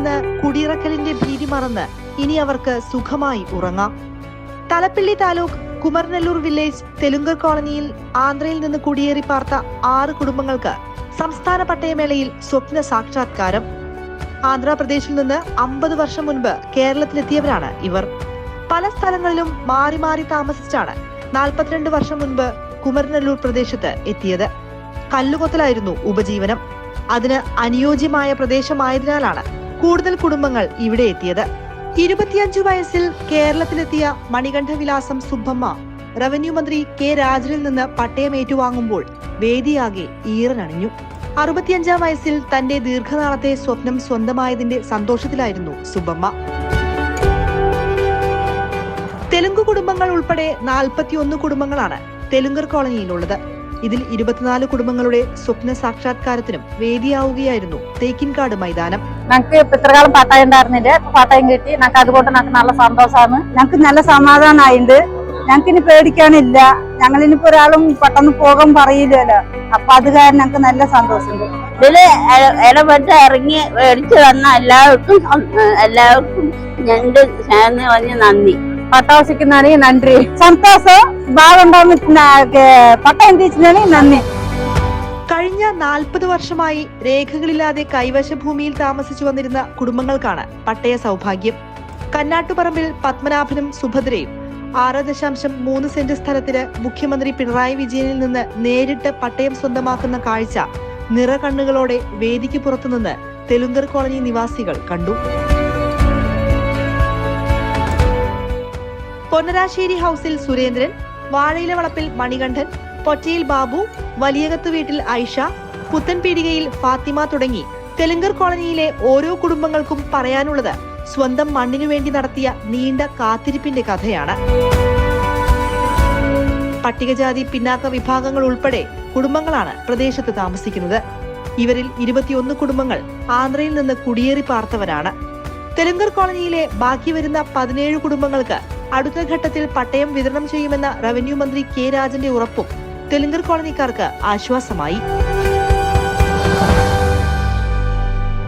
നിന്ന് കുടിയിറക്കലിന്റെ ഭീതി മറന്ന് ഇനി അവർക്ക് സുഖമായി ഉറങ്ങാം. തലപ്പിള്ളി താലൂക്ക് കുമരനെല്ലൂർ വില്ലേജ് തെലുങ്കർ കോളനിയിൽ ആന്ധ്രയിൽ നിന്ന് കുടിയേറി പാർത്ത 6 കുടുംബങ്ങൾക്ക് സംസ്ഥാന പട്ടയമേളയിൽ സ്വപ്ന സാക്ഷാത്കാരം. ആന്ധ്രാപ്രദേശിൽ നിന്ന് 50 വർഷം മുൻപ് കേരളത്തിലെത്തിയവരാണ് ഇവർ. പല സ്ഥലങ്ങളിലും മാറി മാറി താമസിച്ചാണ് 42 വർഷം മുൻപ് കുമരനെല്ലൂർ പ്രദേശത്ത് എത്തിയത്. കല്ലുകൊത്തലായിരുന്നു ഉപജീവനം. അതിന് അനുയോജ്യമായ പ്രദേശമായതിനാലാണ് കൂടുതൽ കുടുംബങ്ങൾ ഇവിടെ എത്തിയത്. 25 വയസ്സിൽ കേരളത്തിലെത്തിയ മണികണ്ഠവിലാസം സുബ്ബമ്മ റവന്യൂ മന്ത്രി കെ രാജനിൽ നിന്ന് പട്ടയം ഏറ്റുവാങ്ങുമ്പോൾ വേദിയാകെ ഈറനണിഞ്ഞു. 65 വയസ്സിൽ തന്റെ ദീർഘനാളത്തെ സ്വപ്നം സ്വന്തമായതിന്റെ സന്തോഷത്തിലായിരുന്നു സുബ്ബമ്മ. തെലുങ്ക് കുടുംബങ്ങൾ ഉൾപ്പെടെ 41 കുടുംബങ്ങളാണ് തെലുങ്കർ കോളനിയിലുള്ളത്. ഇതിൽ 24 കുടുംബങ്ങളുടെ സ്വപ്ന സാക്ഷാത്കാരത്തിനും വേദിയാവുകയായിരുന്നു തേക്കിൻകാട് മൈതാനം. ഞങ്ങൾക്ക് ഇത്രകാലം പട്ടയം ഉണ്ടായിരുന്നില്ല, പട്ടയം കിട്ടി. ഞങ്ങൾക്ക് അതുകൊണ്ട് ഞങ്ങൾക്ക് നല്ല സന്തോഷമാണ്, ഞങ്ങൾക്ക് നല്ല സമാധാനമായിണ്ട്. ഞങ്ങൾക്ക് ഇനി പേടിക്കാനില്ല. ഞങ്ങളിനിപ്പോ ഒരാളും പെട്ടെന്ന് പോകാൻ പറയില്ലല്ലോ. അപ്പൊ അത് കാരണം ഞങ്ങൾക്ക് നല്ല സന്തോഷമുണ്ട്. ഇതില് ഇടപെട്ട് ഇറങ്ങി മേടിച്ചു തന്ന എല്ലാവർക്കും ഞണ്ട് ചേർന്ന് പറഞ്ഞ് നന്ദി. പട്ടാവസിക്കുന്നതിന് നന്ദി, സന്തോഷം. പട്ടയം തീച്ചതിന് നന്ദി. കഴിഞ്ഞ 40 വർഷമായി രേഖകളില്ലാതെ കൈവശ ഭൂമിയിൽ താമസിച്ചു വന്നിരുന്ന കുടുംബങ്ങൾക്കാണ് പട്ടയ സൗഭാഗ്യം. കന്നാട്ടുപറമ്പിൽ പത്മനാഭനും സുഭദ്രയും 6.3 സെന്റ് സ്ഥലത്തിന് മുഖ്യമന്ത്രി പിണറായി വിജയനിൽ നിന്ന് നേരിട്ട് പട്ടയം സ്വന്തമാക്കുന്ന കാഴ്ച നിറകണ്ണുകളോടെ വേദിക്ക് പുറത്തുനിന്ന് തെലുങ്കർ കോളനി നിവാസികൾ കണ്ടു. പൊന്നരാശ്ശേരി ഹൌസിൽ സുരേന്ദ്രൻ, വാഴയില വളപ്പിൽ മണികണ്ഠൻ, പൊറ്റയിൽ ബാബു, വലിയകത്ത് വീട്ടിൽ ഐഷ, പുത്തൻപീടികയിൽ ഫാത്തിമ തുടങ്ങി തെലുങ്കർ കോളനിയിലെ ഓരോ കുടുംബങ്ങൾക്കും പറയാനുള്ളത് സ്വന്തം മണ്ണിനു വേണ്ടി നടത്തിയ നീണ്ട കാത്തിരിപ്പിന്റെ കഥയാണ്. പട്ടികജാതി പിന്നാക്ക വിഭാഗങ്ങൾ ഉൾപ്പെടെ കുടുംബങ്ങളാണ് പ്രദേശത്ത് താമസിക്കുന്നത്. ഇവരിൽ 21 കുടുംബങ്ങൾ ആന്ധ്രയിൽ നിന്ന് കുടിയേറി പാർത്തവരാണ്. തെലുങ്കർ കോളനിയിലെ ബാക്കി വരുന്ന 17 കുടുംബങ്ങൾക്ക് അടുത്ത ഘട്ടത്തിൽ പട്ടയം വിതരണം ചെയ്യുമെന്ന റവന്യൂ മന്ത്രി കെ രാജന്റെ ഉറപ്പും തെലുങ്കർ കോളനിക്കാർക്ക് ആശ്വാസമായി.